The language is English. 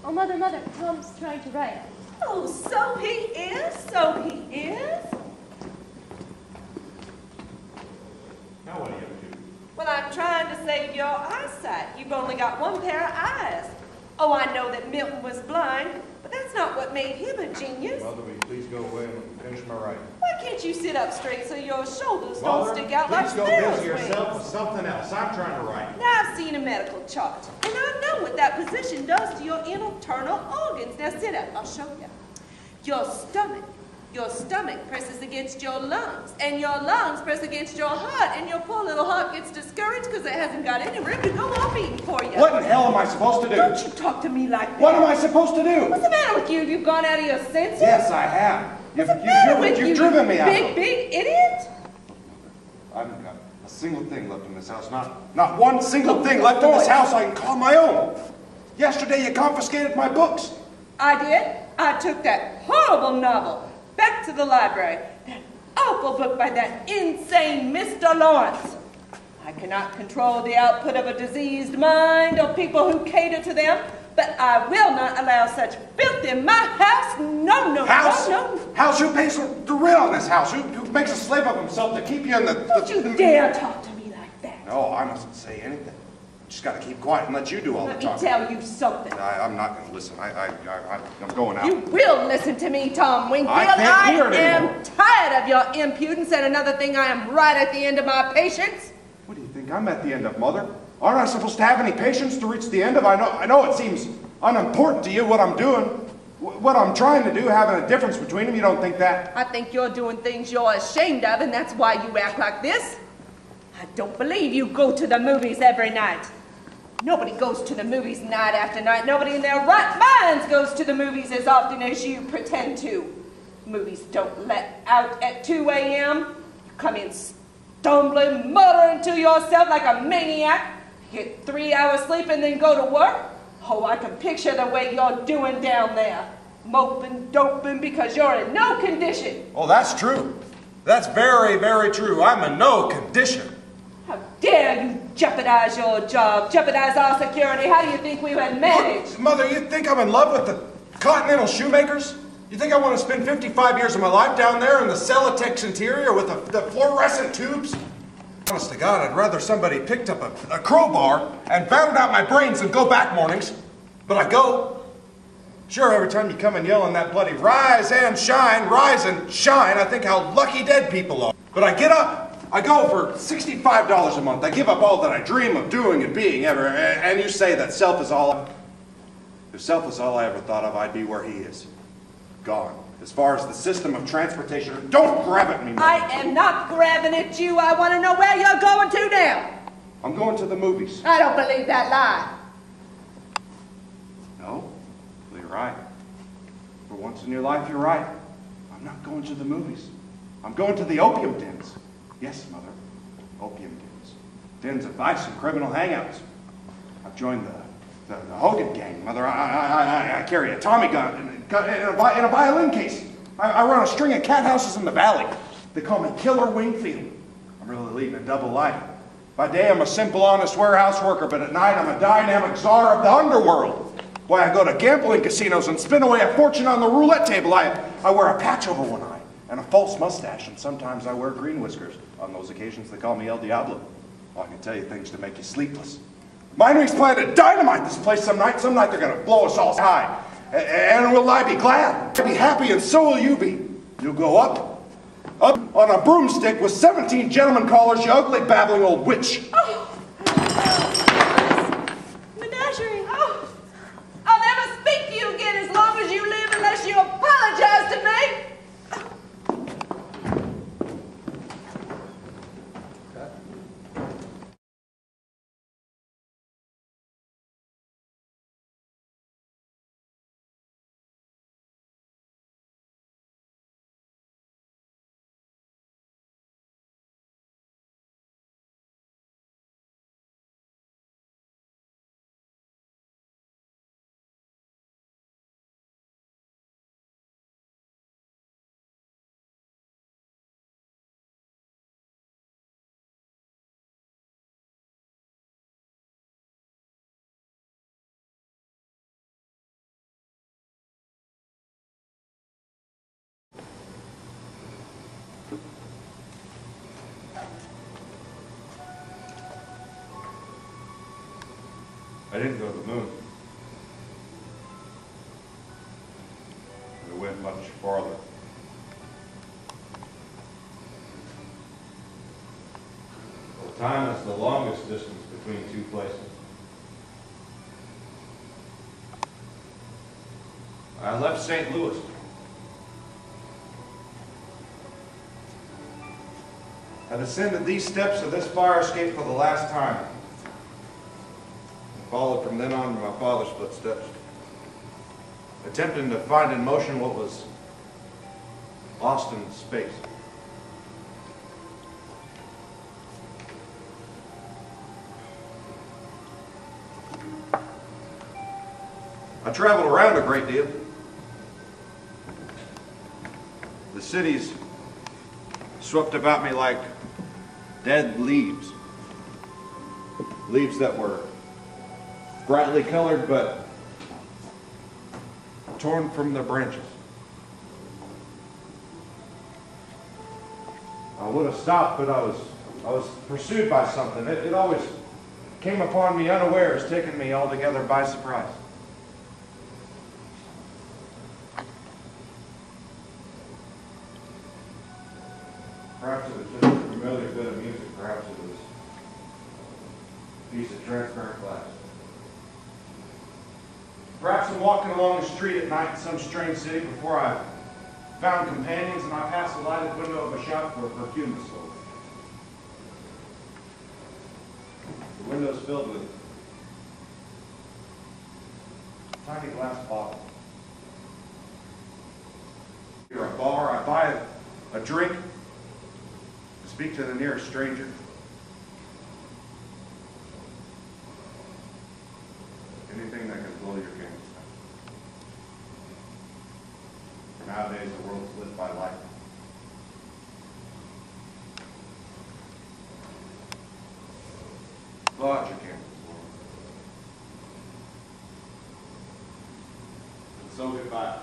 Oh, Mother, Tom's trying to write. Oh, so he is, so he is. Now what are you up to? Well, I'm trying to save your eyesight. You've only got one pair of eyes. Oh, I know that Milton was blind, but that's not what made him a genius. Mother, will you please go away and finish my writing? Why can't you sit up straight so your shoulders don't stick out like please go sparrow's busy yourself with wings? something else. I'm trying to write. Now, I've seen a medical chart, and I know what that position does to your internal organs. Now, sit up. I'll show you. Your stomach presses against your lungs, and your lungs press against your heart, and your poor little heart gets discouraged because it hasn't got any room to go on beating for you. What in hell am I supposed to do? Don't you talk to me like that. What am I supposed to do? What's the matter with you? You've gone out of your senses? Yes, I have. You've driven me out. Big idiot. I haven't got a single thing left in this house. Not one single thing left in this house I can call my own. Yesterday you confiscated my books. I did. I took that horrible novel back to the library. That awful book by that insane Mr. Lawrence. I cannot control the output of a diseased mind or people who cater to them, but I will not allow such filth in my house. No. House? Who pays the rent on this house? Who makes a slave of himself to keep you in the... Don't you dare talk to me like that. No, I mustn't say anything. Just got to keep quiet and let you do all the talking. Let me tell you something. I'm not going to listen. I'm going out. You will listen to me, Tom Wingfield. I can't hear it anymore. am tired of your impudence, and another thing, I am right at the end of my patience. What do you think I'm at the end of, Mother? Aren't I supposed to have any patience to reach the end of? I know it seems unimportant to you what I'm doing. What I'm trying to do, having a difference between them, you don't think that? I think you're doing things you're ashamed of, and that's why you act like this. I don't believe you go to the movies every night. Nobody goes to the movies night after night. Nobody in their right minds goes to the movies as often as you pretend to. Movies don't let out at 2 a.m. You come in stumbling, muttering to yourself like a maniac. Get 3 hours sleep and then go to work. Oh, I can picture the way you're doing down there. Moping, doping because you're in no condition. Oh, that's true. That's very, very true. I'm in no condition. How dare you jeopardize your job, jeopardize our security? How do you think we would manage? Mother, you think I'm in love with the Continental Shoemakers? You think I want to spend 55 years of my life down there in the Celotex interior with the fluorescent tubes? Honest to God, I'd rather somebody picked up a crowbar and battered out my brains than go back mornings. But I go. Sure, every time you come and yell in that bloody rise and shine, I think how lucky dead people are. But I get up. I go for $65 a month. I give up all that I dream of doing and being ever. And you say that self is all... If self is all I ever thought of, I'd be where he is. Gone. As far as the system of transportation, don't grab at me, Mother. I am not grabbing at you. I want to know where you're going to now. I'm going to the movies. I don't believe that lie. No? Well, you're right. For once in your life, you're right. I'm not going to the movies. I'm going to the opium dens. Yes, Mother. Opium dens. Dens of vice and criminal hangouts. I've joined the Hogan gang, Mother. I carry a Tommy gun in a violin case. I run a string of cat houses in the valley. They call me Killer Wingfield. I'm really leading a double life. By day, I'm a simple, honest warehouse worker, but at night, I'm a dynamic czar of the underworld. Why, I go to gambling casinos and spin away a fortune on the roulette table. I wear a patch over one eye and a false mustache, and sometimes I wear green whiskers. On those occasions, they call me El Diablo. Well, I can tell you things to make you sleepless. Miners plan to dynamite this place some night. Some night they're going to blow us all high. And will I be glad? I'll be happy, and so will you be. You'll go up on a broomstick with 17 gentlemen callers, you ugly, babbling old witch. Oh. Menagerie. Oh, I'll never speak to you again as long as you live unless you apologize to me. didn't go to the moon. I went much farther. Well, time is the longest distance between two places. I left St. Louis. I descended these steps of this fire escape for the last time. And followed from then on to my father's footsteps, attempting to find in motion what was lost in space. I traveled around a great deal. The cities swept about me like dead leaves. Leaves that were brightly colored but torn from their branches. I would have stopped, but I was pursued by something. It always came upon me unawares, taking me altogether by surprise. Perhaps it was just a familiar bit of music. Perhaps it was a piece of transparent glass. Perhaps I'm walking along the street at night in some strange city before I found companions and I passed the lighted window of a shop where perfume was sold. The window's filled with tiny glass bottles. You're a bar, I buy a drink, speak to the nearest stranger. Anything that can blow your candles down. Nowadays, the world's lit by light. Blow out your candles, Lord. And so goodbye.